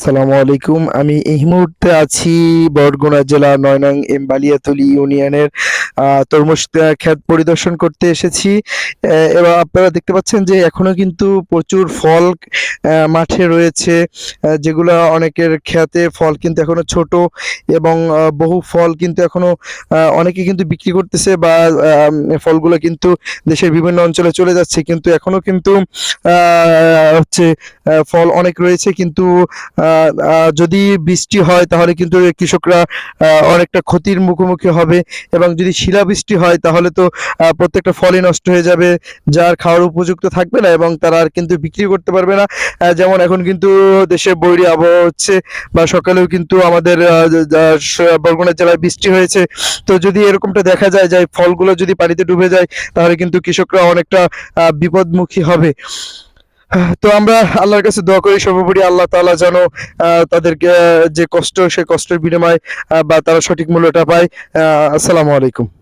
আসসালামু আলাইকুম। আমি এই মুহূর্তে আছি বরগুনা জেলার ৯ নং বালিয়াতলী ইউনিয়নের তরমুজ ক্ষেত পরিদর্শন করতে এসেছি। এবার আপনারা দেখতে পাচ্ছেন যে এখনো কিন্তু প্রচুর ফল মাঠে রয়েছে, যেগুলা অনেকের ক্ষেতে ফল কিন্তু এখনো ছোট এবং বহু ফল কিন্তু এখনো অনেকে কিন্তু বিক্রি করতেছে বা ফলগুলো কিন্তু দেশের বিভিন্ন অঞ্চলে চলে যাচ্ছে, কিন্তু এখনো কিন্তু হচ্ছে ফল অনেক রয়েছে। কিন্তু যদি বৃষ্টি হয় তাহলে কিন্তু কৃষকরা অনেকটা ক্ষতির মুখোমুখি হবে, এবং যদি শিলাবৃষ্টি হয় তাহলে তো প্রত্যেকটা ফলই নষ্ট হয়ে যাবে, যার খাওয়ার উপযুক্ত থাকবে না এবং তারা আর কিন্তু বিক্রি করতে পারবে না। যেমন এখন কিন্তু দেশে বৈরী আবহাওয়া হচ্ছে, বা সকালেও কিন্তু আমাদের বরগুনা জেলায় বৃষ্টি হয়েছে। তো যদি এরকমটা দেখা যায় যে ফলগুলো যদি পানিতে ডুবে যায় তাহলে কিন্তু কৃষকরা অনেকটা বিপদমুখী হবে। তো আমরা আল্লাহর কাছে দোয়া করি, সর্বোপরি আল্লাহ তাআলা যেন তাদেরকে যে কষ্ট, সেই কষ্টের বিনিময় বা তারা সঠিক মূল্যটা পায়। আসসালামু আলাইকুম।